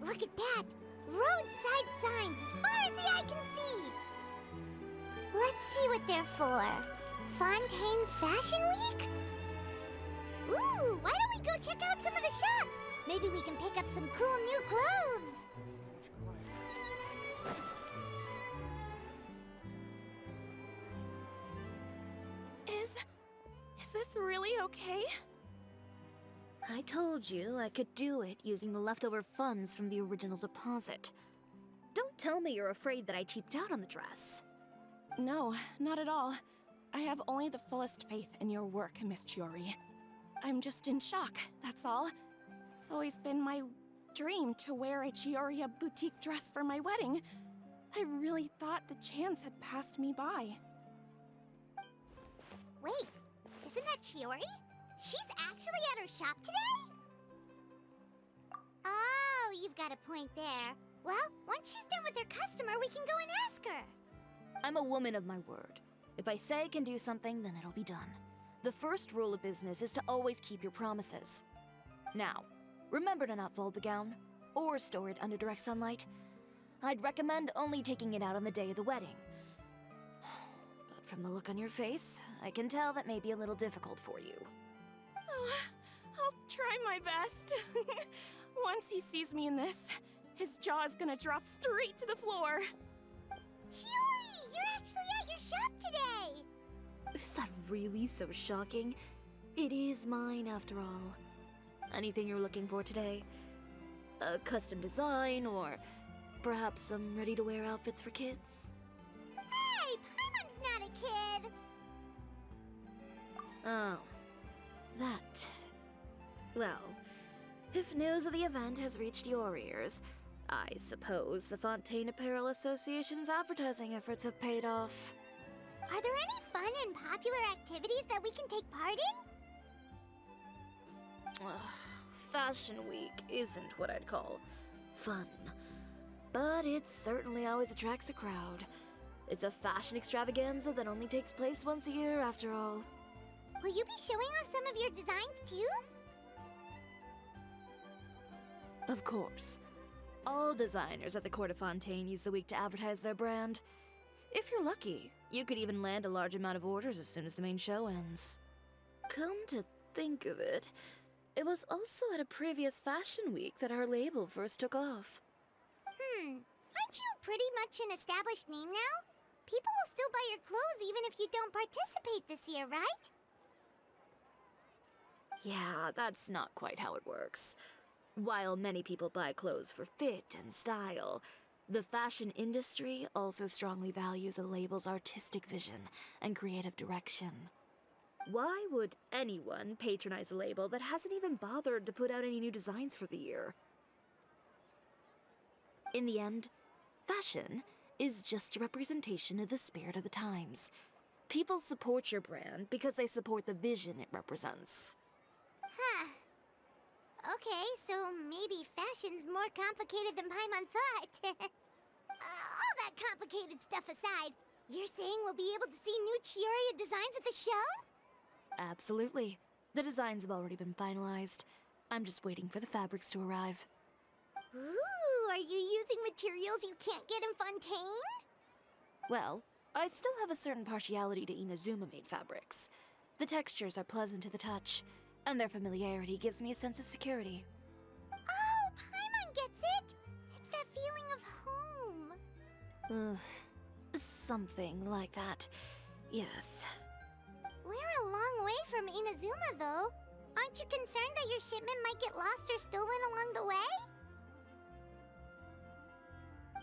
Look at that! Roadside signs as far as the eye can see! Let's see what they're for. Fontaine Fashion Week? Ooh, why don't we go check out some of the shops? Maybe we can pick up some cool new clothes! So much quiet. Is this really okay? I told you I could do it using the leftover funds from the original deposit. Don't tell me you're afraid that I cheaped out on the dress. No, not at all. I have only the fullest faith in your work, Miss Chiori. I'm just in shock, that's all. It's always been my dream to wear a Chioria boutique dress for my wedding. I really thought the chance had passed me by. Wait, isn't that Chiori? She's actually at her shop today? Oh, you've got a point there. Well, once she's done with her customer, we can go and ask her. I'm a woman of my word. If I say I can do something, then it'll be done. The first rule of business is to always keep your promises. Now, remember to not fold the gown, or store it under direct sunlight. I'd recommend only taking it out on the day of the wedding. But from the look on your face, I can tell that may be a little difficult for you. Oh, I'll try my best. Once he sees me in this, his jaw is gonna drop straight to the floor. Chiori, you're actually at your shop today! Is that really so shocking? It is mine, after all. Anything you're looking for today? A custom design, or perhaps some ready-to-wear outfits for kids? Hey, Paimon's not a kid! Oh, that. Well, if news of the event has reached your ears, I suppose the Fontaine Apparel Association's advertising efforts have paid off. Are there any fun and popular activities that we can take part in? Ugh, Fashion Week isn't what I'd call fun. But it certainly always attracts a crowd. It's a fashion extravaganza that only takes place once a year, after all. Will you be showing off some of your designs too? Of course. All designers at the Court of Fontaine use the week to advertise their brand. If you're lucky, you could even land a large amount of orders as soon as the main show ends. Come to think of it, it was also at a previous fashion week that our label first took off. Aren't you pretty much an established name now? People will still buy your clothes even if you don't participate this year, right? Yeah, that's not quite how it works. While many people buy clothes for fit and style, the fashion industry also strongly values a label's artistic vision and creative direction. Why would anyone patronize a label that hasn't even bothered to put out any new designs for the year? In the end, fashion is just a representation of the spirit of the times. People support your brand because they support the vision it represents. Huh. Okay, so maybe fashion's more complicated than Paimon thought. All that complicated stuff aside, you're saying we'll be able to see new Chioria designs at the show? Absolutely. The designs have already been finalized. I'm just waiting for the fabrics to arrive. Ooh, are you using materials you can't get in Fontaine? Well, I still have a certain partiality to Inazuma-made fabrics. The textures are pleasant to the touch, and their familiarity gives me a sense of security. Oh, Paimon gets it! It's that feeling of home. Ugh, something like that. Yes. We're a long way from Inazuma, though. Aren't you concerned that your shipment might get lost or stolen along the way?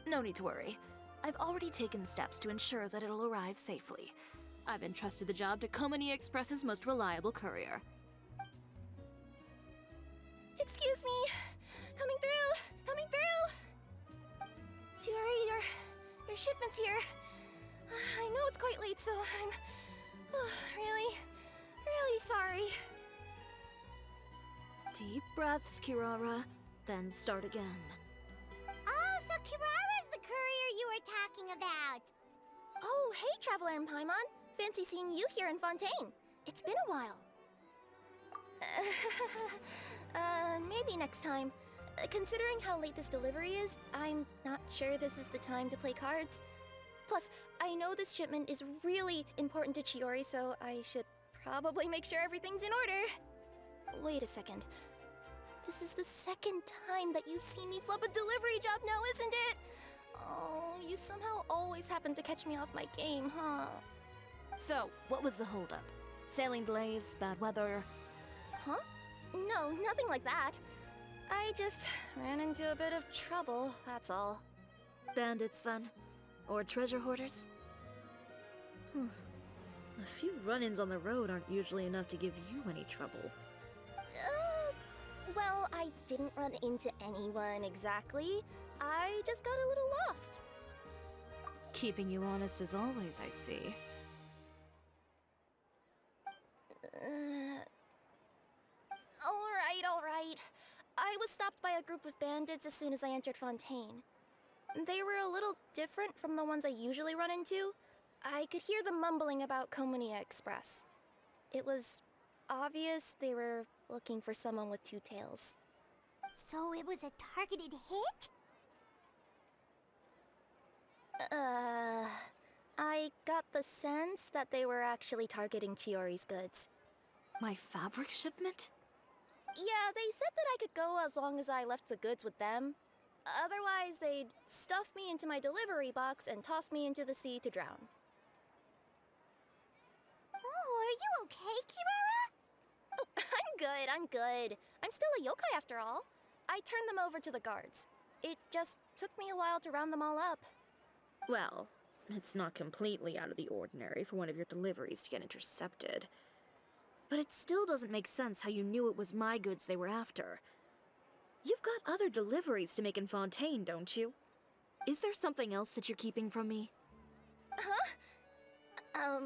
No need to worry. I've already taken steps to ensure that it'll arrive safely. I've entrusted the job to Komani Express's most reliable courier. Excuse me. Coming through. Coming through. Chiori, your shipment's here. I know it's quite late, so I'm really sorry. Deep breaths, Kirara, then start again. Oh, so Kirara's the courier you were talking about. Oh, hey, Traveler and Paimon. Fancy seeing you here in Fontaine. It's been a while. Maybe next time. Considering how late this delivery is, I'm not sure this is the time to play cards. Plus, I know this shipment is really important to Chiori, so I should probably make sure everything's in order. Wait a second. This is the second time that you've seen me flub a delivery job now, isn't it? Oh, you somehow always happen to catch me off my game, huh? So, what was the holdup? Sailing delays, bad weather? Huh? No, nothing like that. I just ran into a bit of trouble, that's all. Bandits, then? Or treasure hoarders? A few run-ins on the road aren't usually enough to give you any trouble. Well, I didn't run into anyone exactly. I just got a little lost. Keeping you honest as always, I see. All right. I was stopped by a group of bandits as soon as I entered Fontaine. They were a little different from the ones I usually run into. I could hear them mumbling about Komunia Express. It was obvious they were looking for someone with two tails. So it was a targeted hit? I got the sense that they were actually targeting Chiori's goods. My fabric shipment? Yeah, they said that I could go as long as I left the goods with them. Otherwise, they'd stuff me into my delivery box and toss me into the sea to drown. Oh, are you okay, Kirara? Oh, I'm good. I'm still a yokai after all. I turned them over to the guards. It just took me a while to round them all up. Well, it's not completely out of the ordinary for one of your deliveries to get intercepted. But it still doesn't make sense how you knew it was my goods they were after. You've got other deliveries to make in Fontaine, don't you? Is there something else that you're keeping from me? Huh?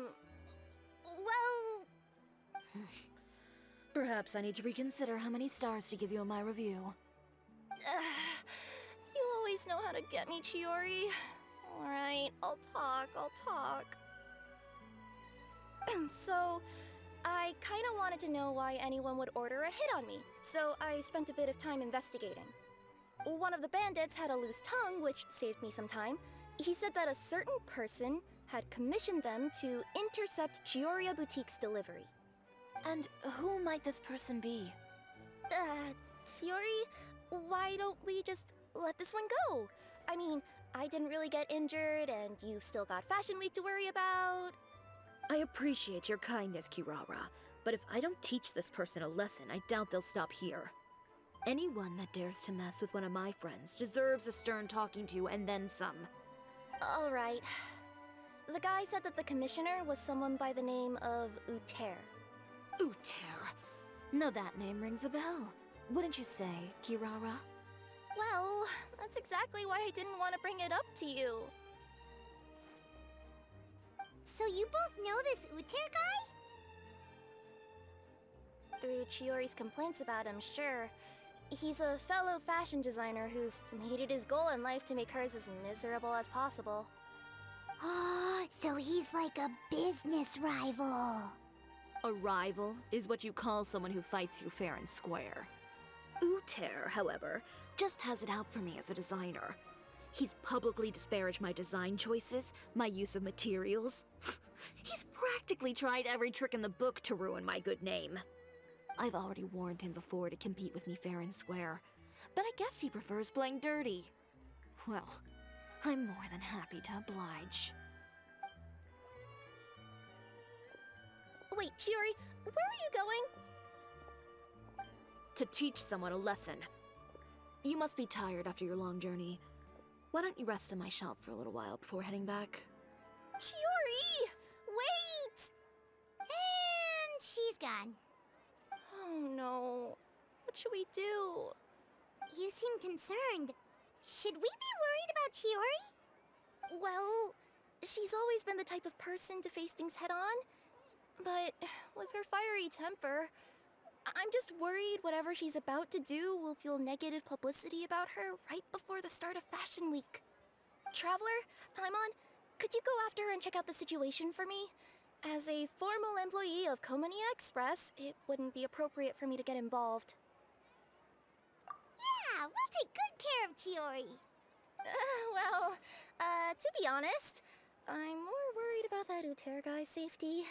Well... Perhaps I need to reconsider how many stars to give you in my review. You always know how to get me, Chiori. Alright, I'll talk. So, I kinda wanted to know why anyone would order a hit on me, so I spent a bit of time investigating. One of the bandits had a loose tongue, which saved me some time. He said that a certain person had commissioned them to intercept Chioria Boutique's delivery. And who might this person be? Chiori, why don't we just let this one go? I mean, I didn't really get injured, and you've still got Fashion Week to worry about. I appreciate your kindness, Kirara, but if I don't teach this person a lesson, I doubt they'll stop here. Anyone that dares to mess with one of my friends deserves a stern talking to and then some. Alright. The guy said that the commissioner was someone by the name of Uter. Uter. Now that name rings a bell. Wouldn't you say, Kirara? Well, that's exactly why I didn't want to bring it up to you. So you both know this Uter guy? Through Chiori's complaints about him, sure. He's a fellow fashion designer who's made it his goal in life to make hers as miserable as possible. Oh, so he's like a business rival. A rival is what you call someone who fights you fair and square. Uter, however, just has it out for me as a designer. He's publicly disparaged my design choices, my use of materials. He's practically tried every trick in the book to ruin my good name. I've already warned him before to compete with me fair and square, but I guess he prefers playing dirty. Well, I'm more than happy to oblige. Wait, Chiori, where are you going? To teach someone a lesson. You must be tired after your long journey. Why don't you rest in my shop for a little while before heading back? Chiori! Wait! And she's gone. Oh no. What should we do? You seem concerned. Should we be worried about Chiori? Well, she's always been the type of person to face things head on. But with her fiery temper, I'm just worried whatever she's about to do will fuel negative publicity about her right before the start of Fashion Week. Traveler, Paimon, could you go after her and check out the situation for me? As a formal employee of Komunia Express, it wouldn't be appropriate for me to get involved. Yeah, we'll take good care of Chiori. To be honest, I'm more worried about that Uter guy's safety.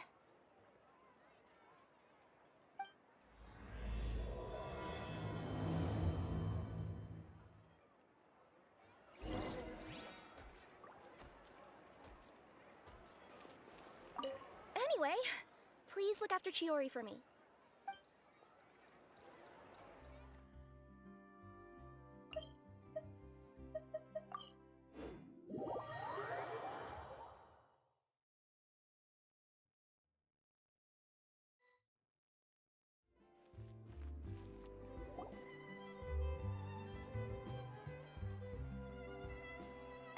Anyway, please look after Chiori for me.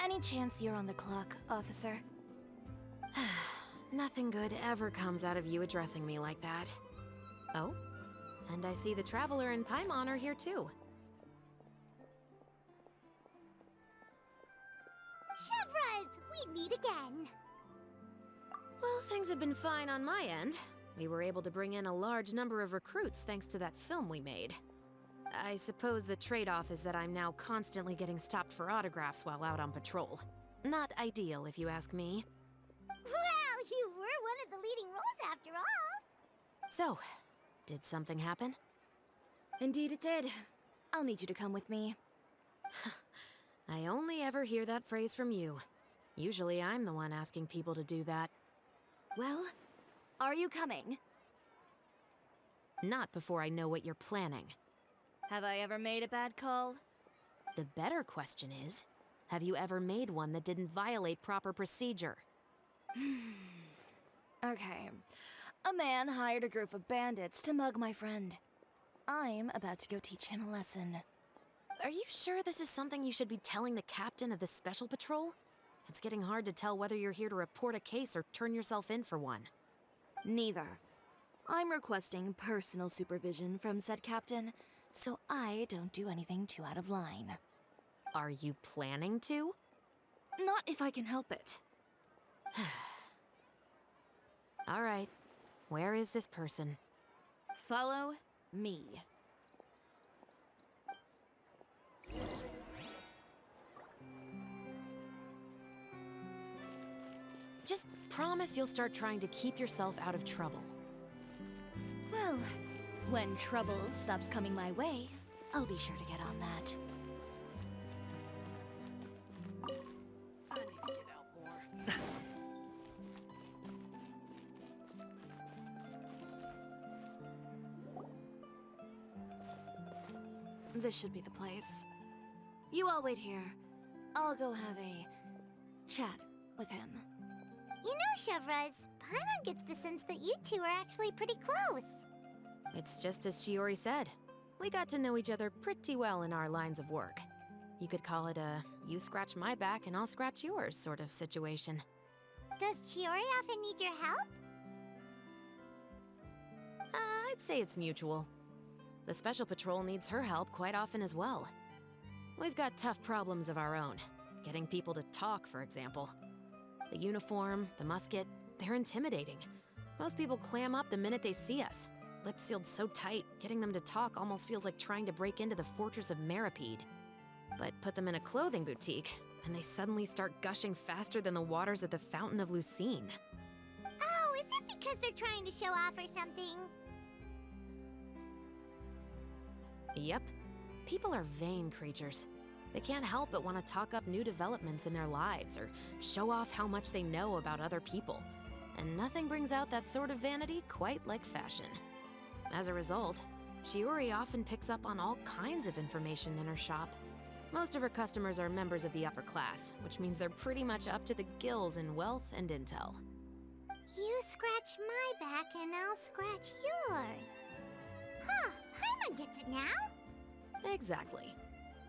Any chance you're on the clock, officer? Nothing good ever comes out of you addressing me like that. Oh, and I see the Traveler and Paimon are here too. Chevraz, we meet again. Well, things have been fine on my end. We were able to bring in a large number of recruits thanks to that film we made. I suppose the trade-off is that I'm now constantly getting stopped for autographs while out on patrol. Not ideal, if you ask me. Well, you were one of the leading roles after all. So, did something happen? Indeed it did. I'll need you to come with me. I only ever hear that phrase from you. Usually I'm the one asking people to do that. Well, are you coming? Not before I know what you're planning. Have I ever made a bad call? The better question is, have you ever made one that didn't violate proper procedure? Okay. A man hired a group of bandits to mug my friend. I'm about to go teach him a lesson. Are you sure this is something you should be telling the captain of the Special Patrol? It's getting hard to tell whether you're here to report a case or turn yourself in for one. Neither. I'm requesting personal supervision from said captain, so I don't do anything too out of line. Are you planning to? Not if I can help it. All right. Where is this person? Follow me. Just promise you'll start trying to keep yourself out of trouble. Well, when trouble stops coming my way, I'll be sure to get on that. I need to get out more. This should be the place. You all wait here. I'll go have a chat with him. You know, Chevraz, Paimon gets the sense that you two are actually pretty close. It's just as Chiori said. We got to know each other pretty well in our lines of work. You could call it a you scratch my back and I'll scratch yours sort of situation. Does Chiori often need your help? I'd say it's mutual. The Special Patrol needs her help quite often as well. We've got tough problems of our own. Getting people to talk, for example. The uniform, the musket, they're intimidating. Most people clam up the minute they see us. Lips sealed so tight, getting them to talk almost feels like trying to break into the fortress of Meripede. But put them in a clothing boutique, and they suddenly start gushing faster than the waters at the Fountain of Lucine. Oh, is it because they're trying to show off or something? Yep. People are vain creatures. They can't help but want to talk up new developments in their lives or show off how much they know about other people. And nothing brings out that sort of vanity quite like fashion. As a result, Chiori often picks up on all kinds of information in her shop. Most of her customers are members of the upper class, which means they're pretty much up to the gills in wealth and intel. You scratch my back and I'll scratch yours. Huh, Paimon gets it now? Exactly.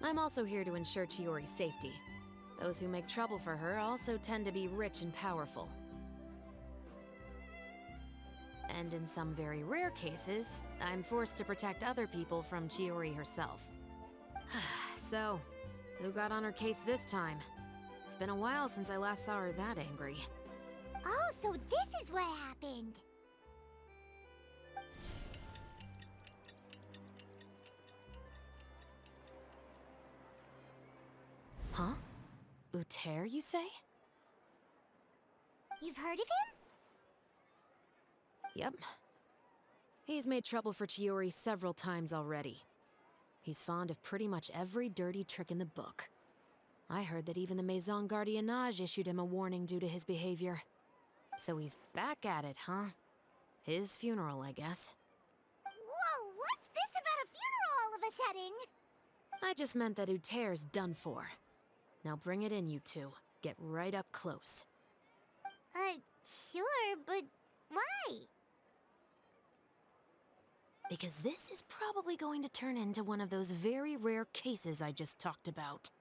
I'm also here to ensure Chiori's safety. Those who make trouble for her also tend to be rich and powerful. And in some very rare cases, I'm forced to protect other people from Chiori herself. So, who got on her case this time? It's been a while since I last saw her that angry. Oh, so this is what happened. Huh? Uter, you say? You've heard of him? Yep. He's made trouble for Chiori several times already. He's fond of pretty much every dirty trick in the book. I heard that even the Maison Gardiennage issued him a warning due to his behavior. So he's back at it, huh? His funeral, I guess. Whoa, what's this about a funeral all of a sudden? I just meant that Uter's done for. Now bring it in, you two. Get right up close. Sure, but why? Because this is probably going to turn into one of those very rare cases I just talked about.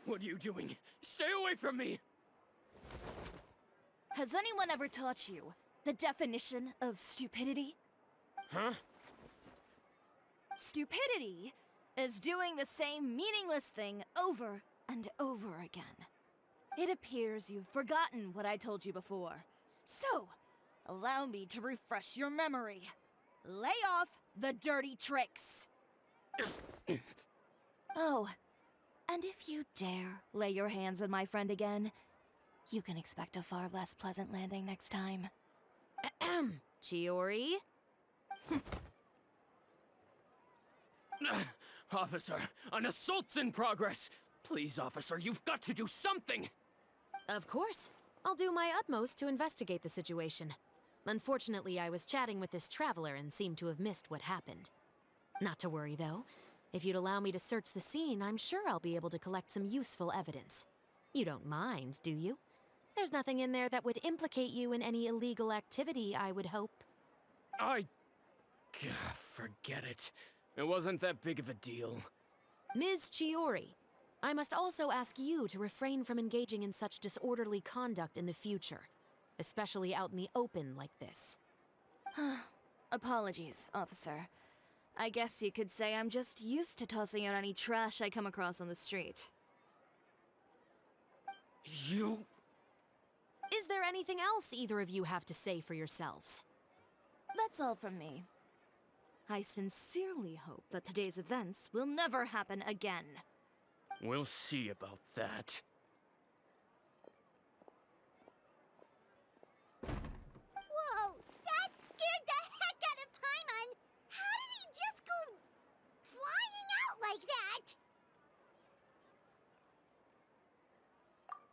What are you doing? Stay away from me! Has anyone ever taught you the definition of stupidity? Huh? Stupidity is doing the same meaningless thing over and over again. It appears you've forgotten what I told you before. So, allow me to refresh your memory. Lay off the dirty tricks. Oh, and if you dare lay your hands on my friend again, you can expect a far less pleasant landing next time. Ahem. Chiori? Officer, an assault's in progress! Please, officer, you've got to do something! Of course. I'll do my utmost to investigate the situation. Unfortunately, I was chatting with this traveler and seemed to have missed what happened. Not to worry, though. If you'd allow me to search the scene, I'm sure I'll be able to collect some useful evidence. You don't mind, do you? There's nothing in there that would implicate you in any illegal activity, I would hope. Forget it. It wasn't that big of a deal. Ms. Chiori, I must also ask you to refrain from engaging in such disorderly conduct in the future, especially out in the open like this. Apologies, officer. I guess you could say I'm just used to tossing out any trash I come across on the street. You... Is there anything else either of you have to say for yourselves? That's all from me. I sincerely hope that today's events will never happen again. We'll see about that. Whoa, that scared the heck out of Paimon! How did he just go flying out like that?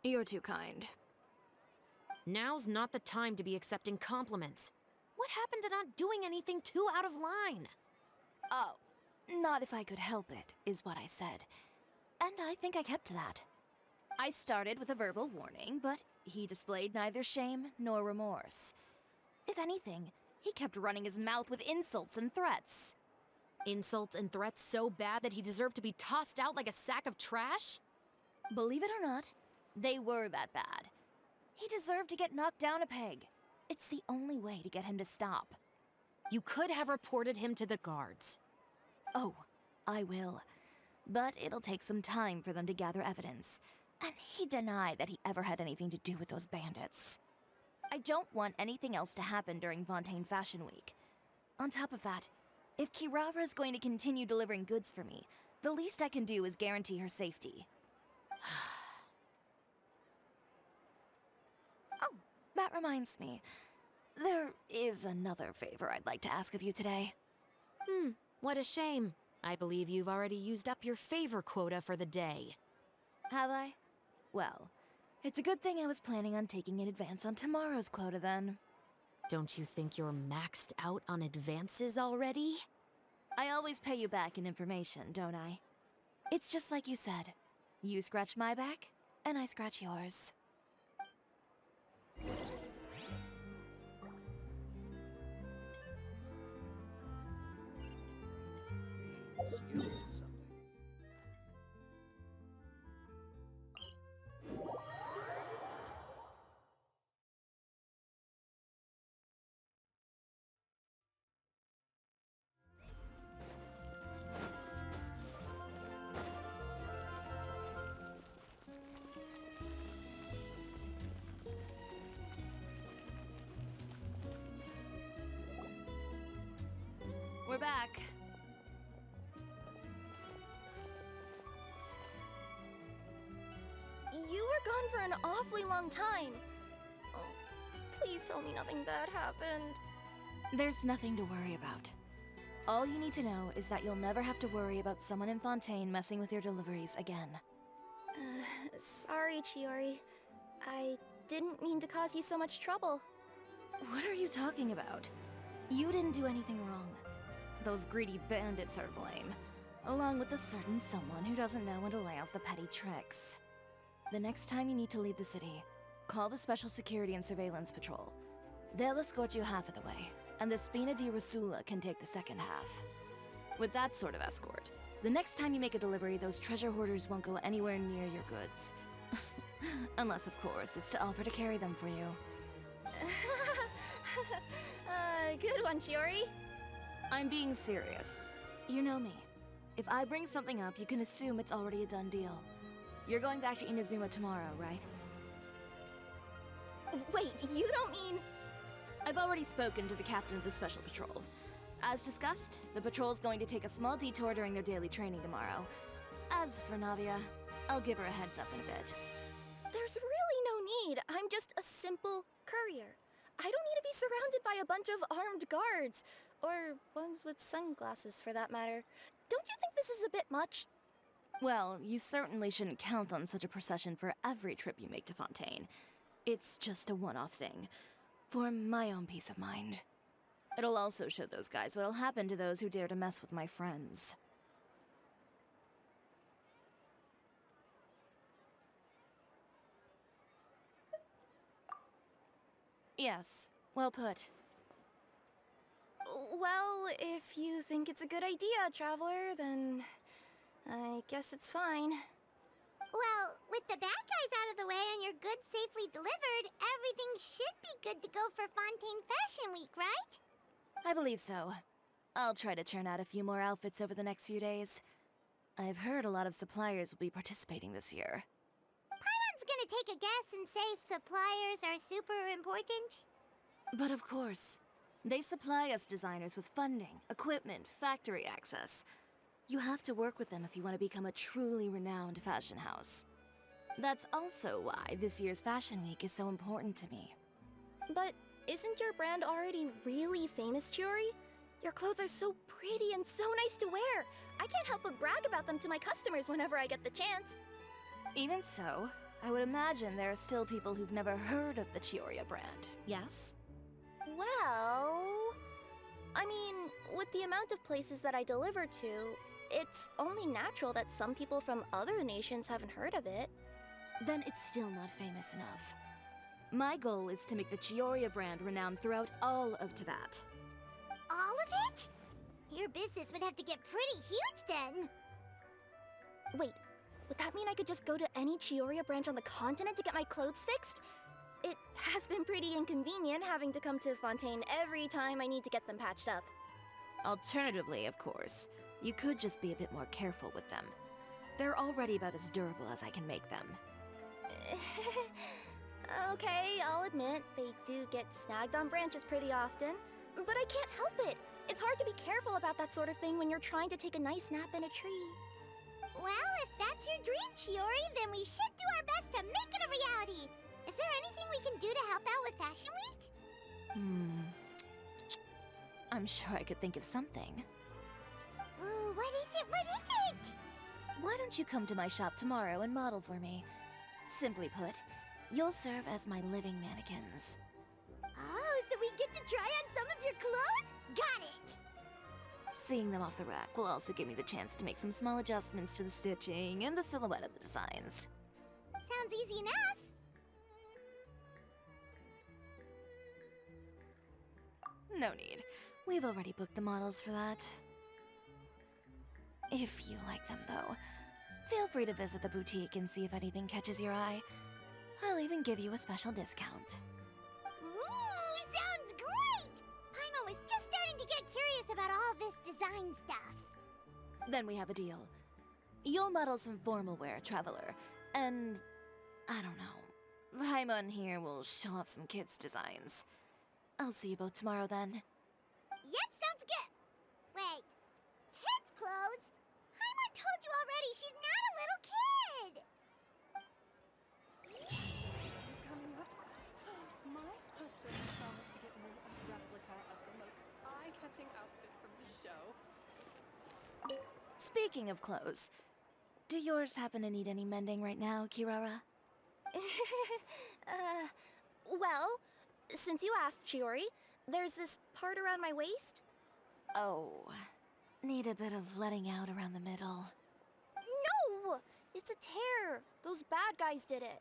You're too kind. Now's not the time to be accepting compliments. What happened to not doing anything too out of line? Oh, not if I could help it, is what I said. And I think I kept to that. I started with a verbal warning, but he displayed neither shame nor remorse. If anything, he kept running his mouth with insults and threats. Insults and threats so bad that he deserved to be tossed out like a sack of trash? Believe it or not, they were that bad. He deserved to get knocked down a peg. It's the only way to get him to stop. You could have reported him to the guards. Oh, I will. But it'll take some time for them to gather evidence. And he denied that he ever had anything to do with those bandits. I don't want anything else to happen during Fontaine Fashion Week. On top of that, if Kirara is going to continue delivering goods for me, the least I can do is guarantee her safety. Oh, that reminds me. There is another favor I'd like to ask of you today. What a shame. I believe you've already used up your favor quota for the day. Have I? Well, it's a good thing I was planning on taking an advance on tomorrow's quota then. Don't you think you're maxed out on advances already? I always pay you back in information, don't I? It's just like you said. You scratch my back, and I scratch yours. gone for an awfully long time. Oh, please tell me nothing bad happened. There's nothing to worry about. All you need to know is that you'll never have to worry about someone in Fontaine messing with your deliveries again. Sorry, Chiori. I didn't mean to cause you so much trouble. What are you talking about? You didn't do anything wrong. Those greedy bandits are to blame, along with a certain someone who doesn't know when to lay off the petty tricks. The next time you need to leave the city, call the Special Security and Surveillance Patrol. They'll escort you half of the way, and the Spina di Rasula can take the second half. With that sort of escort, the next time you make a delivery, those treasure hoarders won't go anywhere near your goods. Unless, of course, it's to offer to carry them for you. Good one, Chiori. I'm being serious. You know me. If I bring something up, you can assume it's already a done deal. You're going back to Inazuma tomorrow, right? Wait, you don't mean... I've already spoken to the captain of the Special Patrol. As discussed, the patrol's going to take a small detour during their daily training tomorrow. As for Navia, I'll give her a heads up in a bit. There's really no need. I'm just a simple courier. I don't need to be surrounded by a bunch of armed guards. Or ones with sunglasses, for that matter. Don't you think this is a bit much? Well, you certainly shouldn't count on such a procession for every trip you make to Fontaine. It's just a one-off thing, for my own peace of mind. It'll also show those guys what'll happen to those who dare to mess with my friends. Yes, well put. Well, if you think it's a good idea, Traveler, then I guess it's fine. Well, with the bad guys out of the way and your goods safely delivered, everything should be good to go for Fontaine Fashion Week, right? I believe so. I'll try to churn out a few more outfits over the next few days. I've heard a lot of suppliers will be participating this year. Paimon's gonna take a guess and say if suppliers are super important. But of course, they supply us designers with funding, equipment, factory access. You have to work with them if you want to become a truly renowned fashion house. That's also why this year's Fashion Week is so important to me. But isn't your brand already really famous, Chiori? Your clothes are so pretty and so nice to wear. I can't help but brag about them to my customers whenever I get the chance. Even so, I would imagine there are still people who've never heard of the Chiori brand, yes? Well... I mean, with the amount of places that I deliver to, it's only natural that some people from other nations haven't heard of it. Then it's still not famous enough. My goal is to make the Chiori brand renowned throughout all of Teyvat. All of it? Your business would have to get pretty huge then. Wait, would that mean I could just go to any Chiori branch on the continent to get my clothes fixed? It has been pretty inconvenient having to come to Fontaine every time I need to get them patched up. Alternatively, of course, you could just be a bit more careful with them. They're already about as durable as I can make them. Okay, I'll admit, they do get snagged on branches pretty often, but I can't help it. It's hard to be careful about that sort of thing when you're trying to take a nice nap in a tree. Well, if that's your dream, Chiori, then we should do our best to make it a reality. Is there anything we can do to help out with Fashion Week? I'm sure I could think of something. Ooh, what is it? What is it? Why don't you come to my shop tomorrow and model for me? Simply put, you'll serve as my living mannequins. Oh, so we get to try on some of your clothes? Got it! Seeing them off the rack will also give me the chance to make some small adjustments to the stitching and the silhouette of the designs. Sounds easy enough. No need. We've already booked the models for that. If you like them, though, feel free to visit the boutique and see if anything catches your eye. I'll even give you a special discount. Ooh, sounds great! Paimon was just starting to get curious about all this design stuff. Then we have a deal. You'll model some formal wear, Traveler, and... I don't know. Paimon here will show off some kids' designs. I'll see you both tomorrow then. Yep, sounds good. Wait, kids' clothes? Paimon told you already she's not a little kid. Speaking of clothes, do yours happen to need any mending right now, Kirara? Well, since you asked, Chiori, there's this part around my waist. Oh, need a bit of letting out around the middle. No! It's a tear. Those bad guys did it.